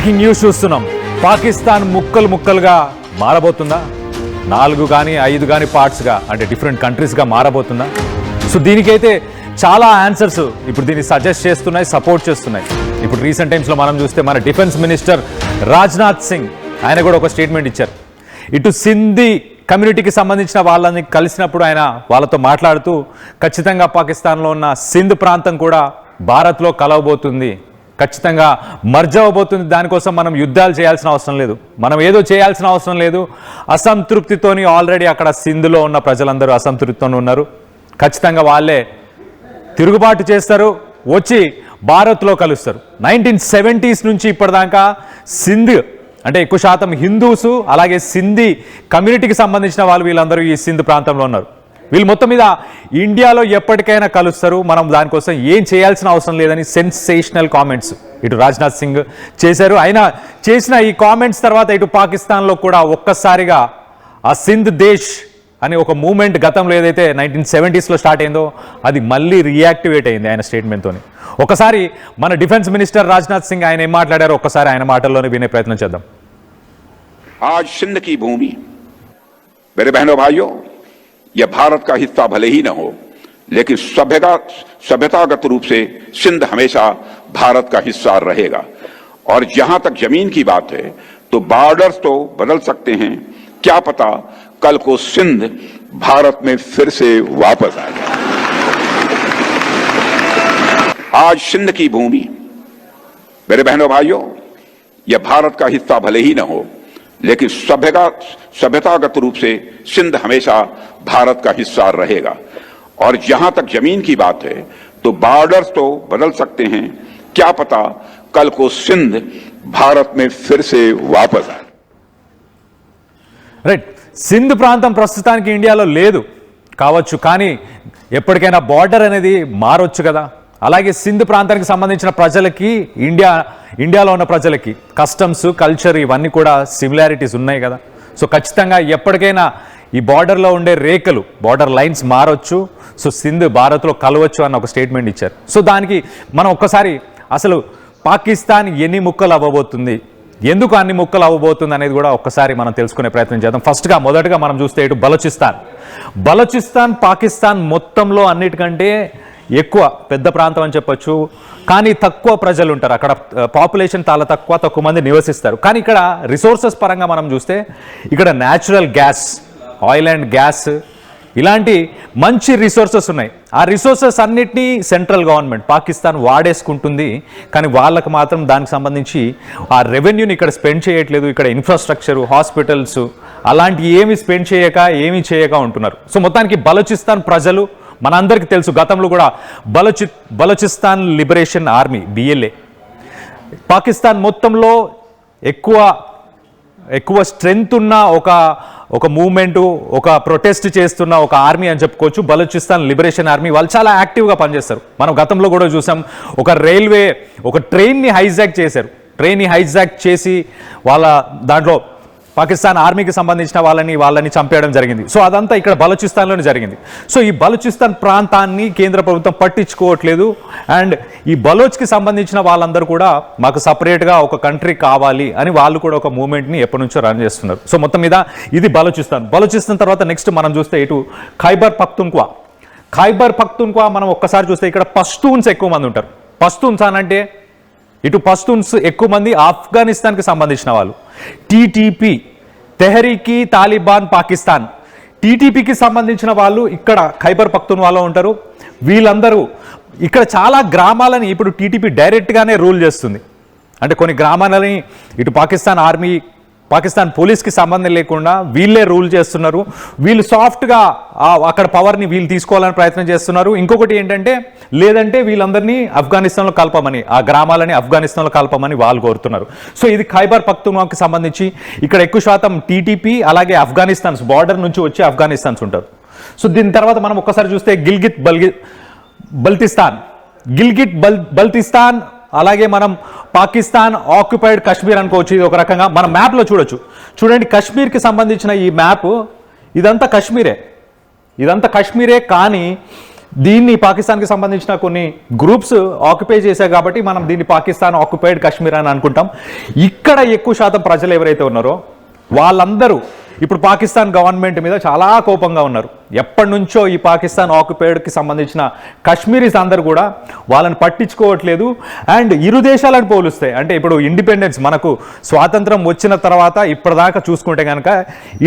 Breaking news చూస్తున్నాం. పాకిస్తాన్ ముక్కలు ముక్కలుగా మారబోతుందా? 4 కానీ 5 కానీ పార్ట్స్గా, అంటే డిఫరెంట్ కంట్రీస్గా మారబోతుందా? సో దీనికైతే చాలా ఆన్సర్స్ ఇప్పుడు దీన్ని సజెస్ట్ చేస్తున్నాయి, సపోర్ట్ చేస్తున్నాయి. ఇప్పుడు రీసెంట్ టైమ్స్లో మనం చూస్తే మన డిఫెన్స్ మినిస్టర్ రాజ్నాథ్ సింగ్ ఆయన కూడా ఒక స్టేట్మెంట్ ఇచ్చారు. ఇటు సింధీ కమ్యూనిటీకి సంబంధించిన వాళ్ళని కలిసినప్పుడు ఆయన వాళ్ళతో మాట్లాడుతూ ఖచ్చితంగా పాకిస్తాన్లో ఉన్న సింధ్ ప్రాంతం కూడా భారత్లో కలవబోతుంది, ఖచ్చితంగా మర్జ్ అవ్వబోతుంది. దానికోసం మనం యుద్ధాలు చేయాల్సిన అవసరం లేదు, మనం ఏదో చేయాల్సిన అవసరం లేదు. అసంతృప్తితోని ఆల్రెడీ అక్కడ సింధులో ఉన్న ప్రజలందరూ అసంతృప్తితోనే ఉన్నారు. ఖచ్చితంగా వాళ్ళే తిరుగుబాటు చేస్తారు, వచ్చి భారత్లో కలుస్తారు. 1970s నుంచి ఇప్పటిదాకా సింధ్ అంటే ఎక్కువ శాతం హిందూసు, అలాగే సింధీ కమ్యూనిటీకి సంబంధించిన వాళ్ళు వీళ్ళందరూ ఈ సింధ్ ప్రాంతంలో ఉన్నారు. వీళ్ళు మొత్తం మీద ఇండియాలో ఎప్పటికైనా కలుస్తారు, మనం దానికోసం ఏం చేయాల్సిన అవసరం లేదని సెన్సేషనల్ కామెంట్స్ ఇటు రాజ్నాథ్ సింగ్ చేశారు. ఆయన చేసిన ఈ కామెంట్స్ తర్వాత ఇటు పాకిస్తాన్లో కూడా ఒక్కసారిగా ఆ సింధ్ దేశ్ అని ఒక మూమెంట్ గతంలో ఏదైతే 1970sలో స్టార్ట్ అయిందో అది మళ్ళీ రియాక్టివేట్ అయింది ఆయన స్టేట్మెంట్తో. ఒకసారి మన డిఫెన్స్ మినిస్టర్ రాజ్నాథ్ సింగ్ ఆయన ఏం మాట్లాడారో ఒక్కసారి ఆయన మాటల్లోనే వినే ప్రయత్నం చేద్దాం. आज सिंध की भूमि, मेरे बहनों भाइयों, यह भारत का हिस्सा भले ही न हो, लेकिन सभ्यतागत रूप से सिंध हमेशा भारत का हिस्सा रहेगा. और जहां तक जमीन की बात है तो बॉर्डर्स तो बदल सकते हैं, क्या पता कल को सिंध भारत में फिर से वापस आ जाए. आज सिंध की भूमि, मेरे बहनों भाइयों, यह भारत का हिस्सा भले ही न हो, लेकिन सभ्यतागत रूप से सिंध हमेशा भारत का हिस्सा रहेगा. और जहां तक जमीन की बात है तो बॉर्डर्स तो बदल सकते हैं, क्या पता कल को सिंध भारत में फिर से वापस आए. రైట్, సింధ్ ప్రాంతం ప్రస్తుతానికి ఇండియాలో లేదు కావచ్చు, కానీ ఎప్పటికైనా బార్డర్ అనేది మారొచ్చు కదా. అలాగే సింధ్ ప్రాంతానికి సంబంధించిన ప్రజలకి ఇండియాలో ఉన్న ప్రజలకి కస్టమ్స్, కల్చర్ ఇవన్నీ కూడా సిమిలారిటీస్ ఉన్నాయి కదా. సో ఖచ్చితంగా ఎప్పటికైనా ఈ బార్డర్లో ఉండే రేఖలు, బార్డర్ లైన్స్ మారొచ్చు. సో సింధ్ భారత్లో కలవచ్చు అన్న ఒక స్టేట్మెంట్ ఇచ్చారు. సో దానికి మనం ఒక్కసారి అసలు పాకిస్తాన్ ఎన్ని ముక్కలు అవ్వబోతుంది, ఎందుకు అన్ని ముక్కలు అవ్వబోతుంది అనేది కూడా ఒక్కసారి మనం తెలుసుకునే ప్రయత్నం చేద్దాం. మొదటగా మనం చూస్తే ఇటు బలోచిస్తాన్ పాకిస్తాన్ మొత్తంలో అన్నిటికంటే ఎక్కువ పెద్ద ప్రాంతం అని చెప్పొచ్చు, కానీ తక్కువ ప్రజలు ఉంటారు అక్కడ. పాపులేషన్ చాలా తక్కువ మంది నివసిస్తారు. కానీ ఇక్కడ రిసోర్సెస్ పరంగా మనం చూస్తే ఇక్కడ natural gas, oil and gas ఇలాంటి మంచి రిసోర్సెస్ ఉన్నాయి. ఆ రిసోర్సెస్ అన్నిటినీ సెంట్రల్ గవర్నమెంట్ పాకిస్తాన్ వాడేసుకుంటుంది, కానీ వాళ్ళకు మాత్రం దానికి సంబంధించి ఆ రెవెన్యూని ఇక్కడ స్పెండ్ చేయట్లేదు. ఇక్కడ ఇన్ఫ్రాస్ట్రక్చరు, హాస్పిటల్స్ అలాంటి ఏమి స్పెండ్ చేయక ఉంటున్నారు. సో మొత్తానికి బలోచిస్తాన్ ప్రజలు మనందరికీ తెలుసు, గతంలో కూడా Balochistan liberation army BLA Pakistan మొత్తంలో ఎక్కువ స్ట్రెంగ్త్ ఉన్న ఒక మూవ్మెంటు, ఒక ప్రొటెస్ట్ చేస్తున్న ఒక ఆర్మీ అని చెప్పుకోవచ్చు బలోచిస్తాన్ లిబరేషన్ ఆర్మీ. వాళ్ళు చాలా యాక్టివ్గా పనిచేస్తారు. మనం గతంలో కూడా చూసాం, ఒక ట్రైన్ని హైజాక్ చేశారు. ట్రైన్ని హైజాక్ చేసి వాళ్ళ దాంట్లో పాకిస్తాన్ ఆర్మీకి సంబంధించిన వాళ్ళని చంపేయడం జరిగింది. సో అదంతా ఇక్కడ బలోచిస్తాన్లోనే జరిగింది. సో ఈ బలోచిస్తాన్ ప్రాంతాన్ని కేంద్ర ప్రభుత్వం పట్టించుకోవట్లేదు. అండ్ ఈ బలోచ్కి సంబంధించిన వాళ్ళందరూ కూడా మాకు సపరేట్గా ఒక కంట్రీ కావాలి అని వాళ్ళు కూడా ఒక మూవ్మెంట్ని ఎప్పటి నుంచో రన్ చేస్తున్నారు. సో మొత్తం మీద ఇది బలోచిస్తాన్ తర్వాత నెక్స్ట్ మనం చూస్తే ఇటు ఖైబర్ పఖ్తూన్ఖ్వా మనం ఒక్కసారి చూస్తే ఇక్కడ పష్తూన్స్ ఎక్కువ మంది ఉంటారు. పష్తూన్స్ అనంటే ఇటు పష్తూన్స్ ఎక్కువ మంది ఆఫ్ఘనిస్తాన్కి సంబంధించిన వాళ్ళు. TTP తెహరీకి తాలిబాన్ పాకిస్తాన్, TTPకి సంబంధించిన వాళ్ళు ఇక్కడ ఖైబర్ పఖ్తూన్ఖ్వాలో ఉంటారు. వీళ్ళందరూ ఇక్కడ చాలా గ్రామాలని ఇప్పుడు TTP డైరెక్ట్గానే రూల్ చేస్తుంది. అంటే కొన్ని గ్రామాలని ఇటు పాకిస్తాన్ ఆర్మీ, పాకిస్తాన్ పోలీస్కి సంబంధం లేకుండా వీళ్ళే రూల్ చేస్తున్నారు. వీళ్ళు సాఫ్ట్గా అక్కడ పవర్ని వీళ్ళు తీసుకోవాలని ప్రయత్నం చేస్తున్నారు. ఇంకొకటి ఏంటంటే, లేదంటే వీళ్ళందరినీ ఆఫ్ఘనిస్తాన్లో కలపమని, ఆ గ్రామాలని ఆఫ్ఘనిస్తాన్లో కలపమని వాళ్ళు కోరుతున్నారు. సో ఇది ఖైబర్ పఖ్తూన్ఖ్వాకి సంబంధించి ఇక్కడ ఎక్కువ శాతం TTP అలాగే ఆఫ్ఘనిస్తాన్స్ బార్డర్ నుంచి వచ్చి ఆఫ్ఘనిస్తాన్స్ ఉంటారు. సో దీని తర్వాత మనం ఒక్కసారి చూస్తే గిల్గిట్ బల్తిస్తాన్ అలాగే మనం పాకిస్తాన్ ఆక్యుపైడ్ కాశ్మీర్ అనుకోవచ్చు. ఇది ఒక రకంగా మన మ్యాప్లో చూడండి కాశ్మీర్కి సంబంధించిన ఈ మ్యాప్ ఇదంతా కాశ్మీరే, కానీ దీన్ని పాకిస్తాన్కి సంబంధించిన కొన్ని గ్రూప్స్ ఆక్యుపై చేశాయి కాబట్టి మనం దీన్ని పాకిస్తాన్ ఆక్యుపైడ్ కాశ్మీర్ అని అనుకుంటాం. ఇక్కడ ఎక్కువ శాతం ప్రజలు ఎవరైతే ఉన్నారో వాళ్ళందరూ ఇప్పుడు పాకిస్తాన్ గవర్నమెంట్ మీద చాలా కోపంగా ఉన్నారు. ఎప్పటి నుంచో ఈ పాకిస్తాన్ ఆక్యుపైడ్కి సంబంధించిన కాశ్మీరీస్ అందరూ కూడా వాళ్ళని పట్టించుకోవట్లేదు. అండ్ ఇరు దేశాలను పోలుస్తాయి అంటే ఇప్పుడు ఇండిపెండెన్స్ మనకు స్వాతంత్రం వచ్చిన తర్వాత ఇప్పటిదాకా చూసుకుంటే కనుక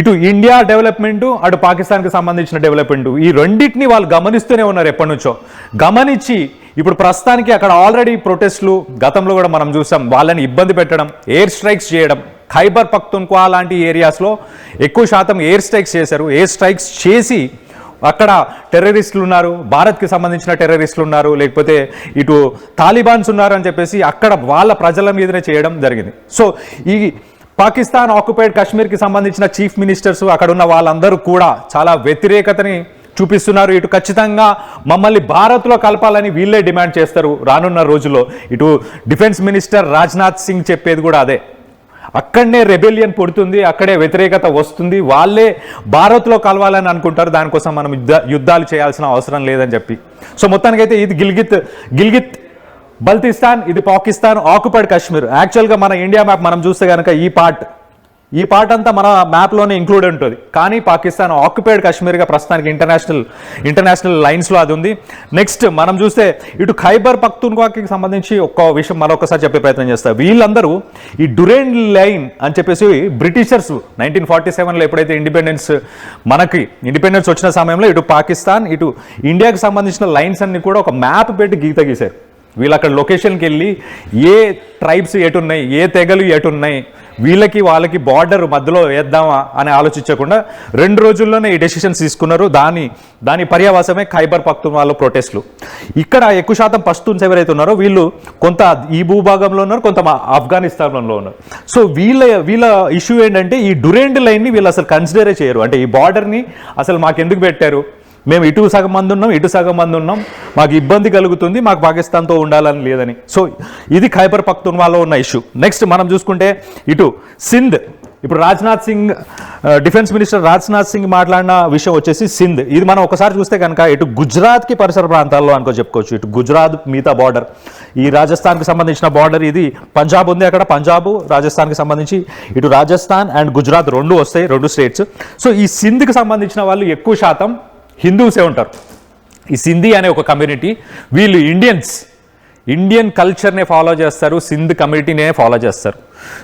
ఇటు ఇండియా డెవలప్మెంటు అటు పాకిస్తాన్కి సంబంధించిన డెవలప్మెంటు ఈ రెండింటిని వాళ్ళు గమనిస్తూనే ఉన్నారు ఎప్పటి నుంచో. గమనించి ఇప్పుడు ప్రస్తుతానికి అక్కడ ఆల్రెడీ ప్రొటెస్ట్లు గతంలో కూడా మనం చూసాం, వాళ్ళని ఇబ్బంది పెట్టడం, ఎయిర్ స్ట్రైక్స్ చేయడం. ఖైబర్ పఖ్తూన్ఖ్వా లాంటి ఏరియాస్లో ఎక్కువ శాతం ఎయిర్ స్ట్రైక్స్ చేశారు. ఎయిర్ స్ట్రైక్స్ చేసి అక్కడ టెర్రరిస్టులు ఉన్నారు, భారత్కి సంబంధించిన టెర్రరిస్టులు ఉన్నారు, లేకపోతే ఇటు తాలిబాన్స్ ఉన్నారు అని చెప్పేసి అక్కడ వాళ్ళ ప్రజల మీదనే చేయడం జరిగింది. సో ఈ పాకిస్తాన్ ఆక్యుపైడ్ కాశ్మీర్కి సంబంధించిన చీఫ్ మినిస్టర్స్ అక్కడ ఉన్న వాళ్ళందరూ కూడా చాలా వ్యతిరేకతని చూపిస్తున్నారు. ఇటు ఖచ్చితంగా మమ్మల్ని భారత్లో కలపాలని వీళ్ళే డిమాండ్ చేస్తారు రానున్న రోజుల్లో. ఇటు డిఫెన్స్ మినిస్టర్ రాజ్నాథ్ సింగ్ చెప్పేది కూడా అదే. అక్కడనే రెబెలియన్ పుడుతుంది, అక్కడే వ్యతిరేకత వస్తుంది, వాళ్ళే భారత్లో కలవాలని అనుకుంటారు, దానికోసం మనం యుద్ధాలు చేయాల్సిన అవసరం లేదని చెప్పి. సో మొత్తానికైతే ఇది గిల్గిత్ బల్తిస్తాన్, ఇది పాకిస్తాన్ ఆక్యుపైడ్ కాశ్మీర్. యాక్చువల్గా మన ఇండియా మ్యాప్ మనం చూస్తే కనుక ఈ పార్ట్ అంతా మన మ్యాప్లోనే ఇంక్లూడ్ ఉంటుంది. కానీ పాకిస్తాన్ ఆక్యుపైడ్ కాశ్మీర్గా ప్రస్తుతానికి ఇంటర్నేషనల్ లైన్స్లో అది ఉంది. నెక్స్ట్ మనం చూస్తే ఇటు ఖైబర్ పఖ్తూన్ఖ్వాకి సంబంధించి ఒక్క విషయం మరొకసారి చెప్పే ప్రయత్నం చేస్తారు. వీళ్ళందరూ ఈ డురెండ్ లైన్ అని చెప్పేసి బ్రిటిషర్స్ 1947లో ఎప్పుడైతే మనకి ఇండిపెండెన్స్ వచ్చిన సమయంలో ఇటు పాకిస్తాన్ ఇటు ఇండియాకి సంబంధించిన లైన్స్ అన్ని కూడా ఒక మ్యాప్ పెట్టి గీత గీశారు. వీళ్ళు అక్కడ లొకేషన్కి వెళ్ళి ఏ ట్రైబ్స్ ఎటున్నాయి, ఏ తెగలు ఎటున్నాయి, వీళ్ళకి వాళ్ళకి బార్డర్ మధ్యలో వేద్దామా అని ఆలోచించకుండా 2 రోజుల్లోనే ఈ డెసిషన్స్ తీసుకున్నారు. దాని పర్యవసమే ఖైబర్ పఖ్తూన్ఖ్వాలో ప్రొటెస్ట్లు. ఇక్కడ ఎక్కువ శాతం పష్తూన్స్ ఎవరైతే ఉన్నారో వీళ్ళు కొంత ఈ భూభాగంలో ఉన్నారు, కొంత ఆఫ్ఘనిస్తాన్లో ఉన్నారు. సో వీళ్ళ ఇష్యూ ఏంటంటే ఈ డురెండ్ లైన్ని వీళ్ళు అసలు కన్సిడరే చేయరు. అంటే ఈ బార్డర్ని అసలు మాకెందుకు పెట్టారు, మేము ఇటు సగం మంది ఉన్నాం, ఇటు సగం మంది ఉన్నాం, మాకు ఇబ్బంది కలుగుతుంది, మాకు పాకిస్తాన్తో ఉండాలని లేదని. సో ఇది ఖైబర్ పఖ్తూన్ఖ్వాలో ఉన్న ఇష్యూ. నెక్స్ట్ మనం చూసుకుంటే ఇటు సింధ్, ఇప్పుడు రాజ్నాథ్ సింగ్ డిఫెన్స్ మినిస్టర్ రాజ్నాథ్ సింగ్ మాట్లాడిన విషయం వచ్చేసి సింధ్. ఇది మనం ఒకసారి చూస్తే కనుక ఇటు గుజరాత్కి పరిసర ప్రాంతాల్లో చెప్పుకోవచ్చు. ఇటు గుజరాత్ మిగతా బార్డర్, ఈ రాజస్థాన్కి సంబంధించిన బార్డర్, ఇది పంజాబ్ ఉంది, అక్కడ పంజాబ్ రాజస్థాన్కి సంబంధించి ఇటు రాజస్థాన్ అండ్ గుజరాత్ 2 వస్తాయి, 2 స్టేట్స్. సో ఈ సింధ్కి సంబంధించిన వాళ్ళు ఎక్కువ శాతం హిందూసే ఉంటారు. ఈ సింధీ అనే ఒక కమ్యూనిటీ, వీళ్ళు ఇండియన్ కల్చర్నే ఫాలో చేస్తారు, సింధ్ కమ్యూనిటీనే ఫాలో చేస్తారు.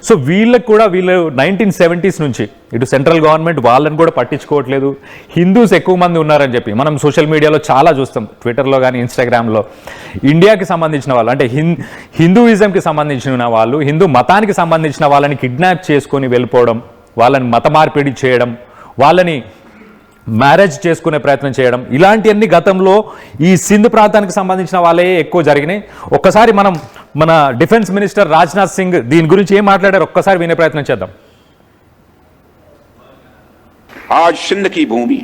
సో వీళ్ళకి కూడా వీళ్ళు 1970s నుంచి ఇటు సెంట్రల్ గవర్నమెంట్ వాళ్ళని కూడా పట్టించుకోవట్లేదు. హిందూస్ ఎక్కువ మంది ఉన్నారని చెప్పి మనం సోషల్ మీడియాలో చాలా చూస్తాం, ట్విట్టర్లో కానీ ఇన్స్టాగ్రామ్లో. ఇండియాకి సంబంధించిన వాళ్ళు అంటే హిందూయిజంకి సంబంధించిన వాళ్ళు, హిందూ మతానికి సంబంధించిన వాళ్ళని కిడ్నాప్ చేసుకొని వెళ్ళిపోవడం, వాళ్ళని మత మార్పిడి చేయడం, వాళ్ళని మ్యారేజ్ చేసుకునే ప్రయత్నం చేయడం, ఇలాంటివన్నీ గతంలో ఈ సింధ్ ప్రాంతానికి సంబంధించిన వాళ్ళే ఎక్కువ జరిగినాయి. ఒక్కసారి మనం మన డిఫెన్స్ మినిస్టర్ రాజ్నాథ్ సింగ్ దీని గురించి ఏం మాట్లాడారు ఒక్కసారి వినే ప్రయత్నం చేద్దాం. आज सिंध की भूमि,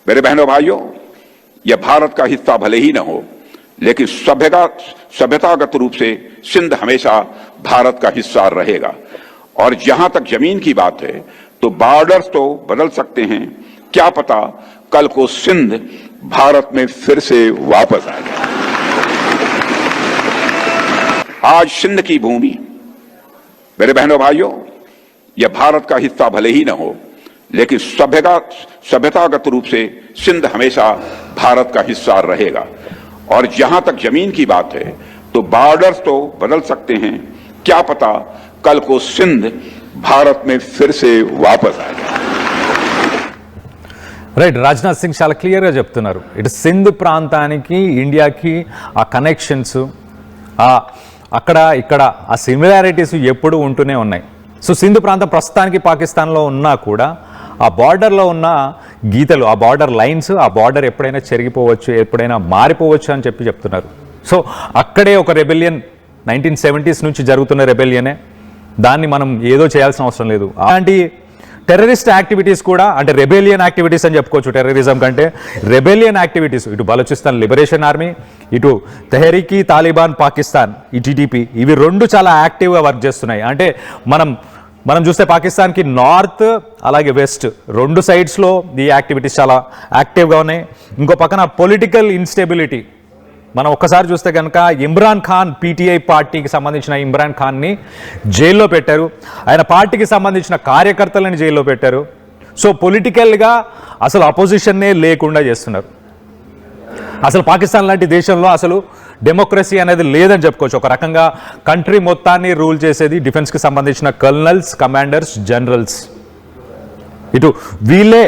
मेरे बहनों भाइयों, यह भारत का हिस्सा भले ही न हो, लेकिन सभ्यतागत रूप से सिंध हमेशा भारत का हिस्सा रहेगा. और जहां तक जमीन की बात है तो बॉर्डर्स तो बदल सकते हैं, क्या पता कल को सिंध भारत में फिर से वापस आ जाए. आज सिंध की भूमि, मेरे बहनों भाइयों, यह भारत का हिस्सा भले ही न हो, लेकिन सभ्यतागत रूप से सिंध हमेशा भारत का हिस्सा रहेगा. और जहां तक जमीन की बात है तो बॉर्डर्स तो बदल सकते हैं, क्या पता कल को सिंध भारत में फिर से वापस आ जाए. రైట్, రాజ్నాథ్ సింగ్ చాలా క్లియర్గా చెప్తున్నారు. ఇటు సింధ్ ప్రాంతానికి ఇండియాకి ఆ కనెక్షన్స్, అక్కడ ఇక్కడ ఆ సిమిలారిటీస్ ఎప్పుడూ ఉంటూనే ఉన్నాయి. సో సింధ్ ప్రాంతం ప్రస్తుతానికి పాకిస్తాన్లో ఉన్నా కూడా ఆ బార్డర్లో ఉన్న గీతలు, ఆ బార్డర్ లైన్స్, ఆ బార్డర్ ఎప్పుడైనా చెరిగిపోవచ్చు, ఎప్పుడైనా మారిపోవచ్చు అని చెప్తున్నారు. సో అక్కడే ఒక రెబెలియన్ 1970s నుంచి జరుగుతున్న రెబెలియనే, దాన్ని మనం ఏదో చేయాల్సిన అవసరం లేదు. అలాంటి టెర్రరిస్ట్ యాక్టివిటీస్ కూడా, అంటే రెబెలియన్ యాక్టివిటీస్ అని చెప్పుకోవచ్చు, టెర్రరిజం కంటే రెబెలియన్ యాక్టివిటీస్, ఇటు బలూచిస్తాన్ లిబరేషన్ ఆర్మీ, ఇటు తెహరీకి తాలిబాన్ పాకిస్తాన్, ఈ టీటీపీ, ఇవి 2 చాలా యాక్టివ్గా వర్క్ చేస్తున్నాయి. అంటే మనం మనం చూస్తే పాకిస్తాన్కి నార్త్ అలాగే వెస్ట్ రెండు సైడ్స్లో ఈ యాక్టివిటీస్ చాలా యాక్టివ్గా ఉన్నాయి. ఇంకో పక్కన పొలిటికల్ ఇన్స్టెబిలిటీ మనం ఒక్కసారి చూస్తే కనుక ఇమ్రాన్ ఖాన్ పీటీఐ పార్టీకి సంబంధించిన ఇమ్రాన్ ఖాన్ని జైల్లో పెట్టారు. ఆయన పార్టీకి సంబంధించిన కార్యకర్తలను జైల్లో పెట్టారు. సో పొలిటికల్గా అసలు అపోజిషన్నే లేకుండా చేస్తున్నారు. అసలు పాకిస్తాన్ లాంటి దేశంలో అసలు డెమోక్రసీ అనేది లేదని చెప్పుకోవచ్చు. ఒక రకంగా కంట్రీ మొత్తాన్ని రూల్ చేసేది డిఫెన్స్కి సంబంధించిన కల్నల్స్, కమాండర్స్, జనరల్స్. ఇటు వీళ్ళే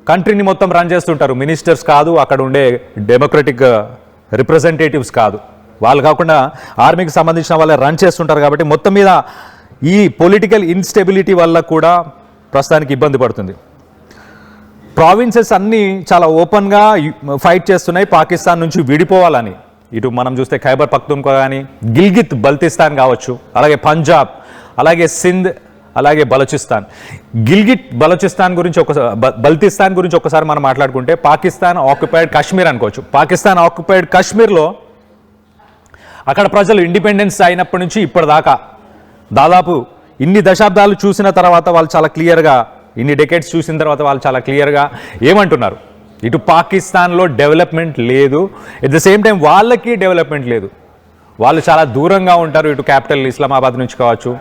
కంట్రీని మొత్తం రన్ చేస్తుంటారు. మినిస్టర్స్ కాదు, అక్కడ ఉండే డెమోక్రటిక్ రిప్రజెంటేటివ్స్ కాదు, వాళ్ళు కాకుండా ఆర్మీకి సంబంధించిన వాళ్ళే రన్ చేస్తుంటారు. కాబట్టి మొత్తం మీద ఈ పొలిటికల్ ఇన్స్టెబిలిటీ వల్ల కూడా ప్రస్తుతానికి ఇబ్బంది పడుతుంది. ప్రావిన్సెస్ అన్నీ చాలా ఓపెన్గా ఫైట్ చేస్తున్నాయి పాకిస్తాన్ నుంచి విడిపోవాలని. ఇటు మనం చూస్తే ఖైబర్ పఖ్తూన్ఖ్వా కానీ, గిల్గిత్ బల్తిస్తాన్ కావచ్చు, అలాగే పంజాబ్, అలాగే సింధ్, అలాగే బలూచిస్తాన్. గిల్గిట్ బలూచిస్తాన్ గురించి బల్తిస్తాన్ గురించి ఒకసారి మనం మాట్లాడుకుంటే పాకిస్తాన్ ఆక్యుపైడ్ కాశ్మీర్ అనుకోవచ్చు. పాకిస్తాన్ ఆక్యుపైడ్ కాశ్మీర్లో అక్కడ ప్రజలు ఇండిపెండెన్స్ అయినప్పటి నుంచి ఇప్పటిదాకా దాదాపు ఇన్ని దశాబ్దాలు చూసిన తర్వాత వాళ్ళు చాలా క్లియర్గా, ఇన్ని డెకేడ్స్ చూసిన తర్వాత వాళ్ళు చాలా క్లియర్గా ఏమంటున్నారు, ఇటు పాకిస్తాన్లో డెవలప్మెంట్ లేదు, ఎట్ ద సేమ్ టైం వాళ్ళకి డెవలప్మెంట్ లేదు. వాళ్ళు చాలా దూరంగా ఉంటారు. ఇటు క్యాపిటల్ ఇస్లామాబాద్ నుంచి కావచ్చు,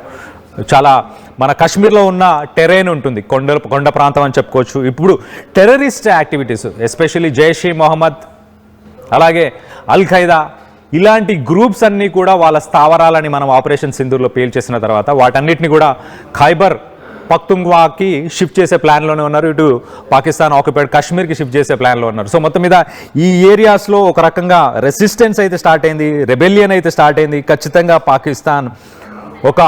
చాలా మన కాశ్మీర్లో ఉన్న టెరైన్ ఉంటుంది, కొండ ప్రాంతం అని చెప్పుకోవచ్చు. ఇప్పుడు టెర్రరిస్ట్ యాక్టివిటీస్ ఎస్పెషల్లీ జైష్ ఈ మొహమ్మద్, అలాగే అల్ ఖైదా, ఇలాంటి గ్రూప్స్ అన్నీ కూడా వాళ్ళ స్థావరాలని మనం ఆపరేషన్ సింధూర్లో పేల్చేసిన తర్వాత వాటన్నిటిని కూడా ఖైబర్ పఖ్తూన్ఖ్వాకి షిఫ్ట్ చేసే ప్లాన్లోనే ఉన్నారు. ఇటు పాకిస్తాన్ ఆక్యుపైడ్ కాశ్మీర్కి షిఫ్ట్ చేసే ప్లాన్లో ఉన్నారు. సో మొత్తం మీద ఈ ఏరియాస్లో ఒక రకంగా రెసిస్టెన్స్ అయితే స్టార్ట్ అయింది, రెబెలియన్ అయితే స్టార్ట్ అయింది. ఖచ్చితంగా పాకిస్తాన్ ఒక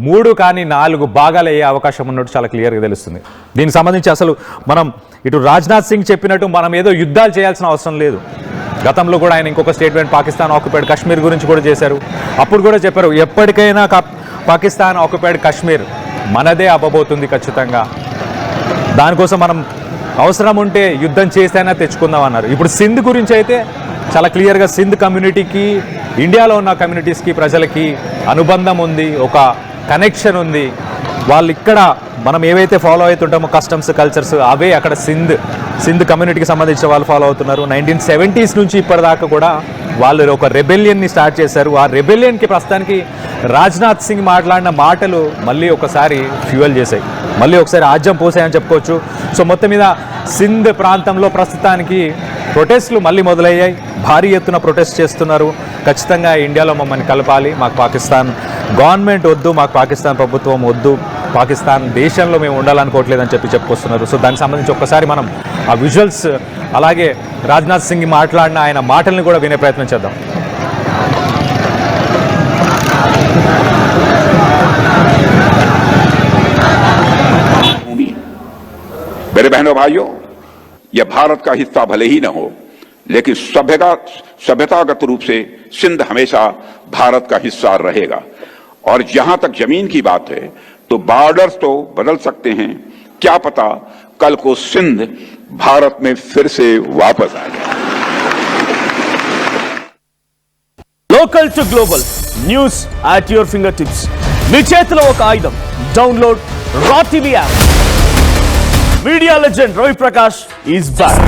3 కానీ 4 భాగాలు అయ్యే అవకాశం ఉన్నట్టు చాలా క్లియర్గా తెలుస్తుంది. దీనికి సంబంధించి అసలు మనం ఇటు రాజ్నాథ్ సింగ్ చెప్పినట్టు మనం ఏదో యుద్ధాలు చేయాల్సిన అవసరం లేదు. గతంలో కూడా ఆయన ఇంకొక స్టేట్మెంట్ పాకిస్తాన్ ఆక్యుపైడ్ కాశ్మీర్ గురించి కూడా చేశారు. అప్పుడు కూడా చెప్పారు, ఎప్పటికైనా పాకిస్తాన్ ఆక్యుపైడ్ కాశ్మీర్ మనదే అవ్వబోతుంది ఖచ్చితంగా, దానికోసం మనం అవసరం ఉంటే యుద్ధం చేస్తేనే తెచ్చుకుందాం అన్నారు. ఇప్పుడు సింధ్ గురించి అయితే చాలా క్లియర్గా సింధ్ కమ్యూనిటీకి, ఇండియాలో ఉన్న కమ్యూనిటీస్కి, ప్రజలకి అనుబంధం ఉంది, ఒక కనెక్షన్ ఉంది. వాళ్ళు ఇక్కడ మనం ఏవైతే ఫాలో అవుతుంటామో కస్టమ్స్, కల్చర్స్, అవే అక్కడ సింధ్ కమ్యూనిటీకి సంబంధించిన వాళ్ళు ఫాలో అవుతున్నారు. 1970s నుంచి ఇప్పటిదాకా కూడా వాళ్ళు ఒక రెబెలియన్ని స్టార్ట్ చేశారు. ఆ రెబెలియన్కి ప్రస్తుతానికి రాజ్నాథ్ సింగ్ మాట్లాడిన మాటలు మళ్ళీ ఒకసారి ఫ్యూయల్ చేశాయి, మళ్ళీ ఒకసారి ఆజ్యం పోసాయని చెప్పుకోవచ్చు. సో మొత్తం మీద సింధ్ ప్రాంతంలో ప్రస్తుతానికి ప్రొటెస్ట్లు మళ్ళీ మొదలయ్యాయి. భారీ ఎత్తున ప్రొటెస్ట్ చేస్తున్నారు. ఖచ్చితంగా ఇండియాలో మమ్మల్ని కలపాలి, మాకు పాకిస్తాన్ గవర్నమెంట్ వద్దు, మాకు పాకిస్తాన్ ప్రభుత్వం వద్దు, పాకిస్తాన్ దేశంలో మేము ఉండాలనుకోవట్లేదని చెప్పుకొస్తున్నారు. సో దానికి సంబంధించి ఒక్కసారి మనం ఆ విజువల్స్ అలాగే రాజ్నాథ్ సింగ్ మాట్లాడిన ఆయన మాటల్ని కూడా వినే ప్రయత్నం చేద్దాం. मेरे बहनों भाइयों, यह भारत का हिस्सा भले ही न हो, लेकिन सभ्यतागत रूप से सिंध हमेशा भारत का हिस्सा रहेगा. और जहां तक जमीन की बात है तो बॉर्डर्स तो बदल सकते हैं, क्या पता कल को सिंध भारत में फिर से वापस आ जाए. Local to global news at your fingertips. మీ చేతిలో ఒక ఆయుధం. డౌన్లోడ్ రా TV app. Media legend Ravi Prakash is back.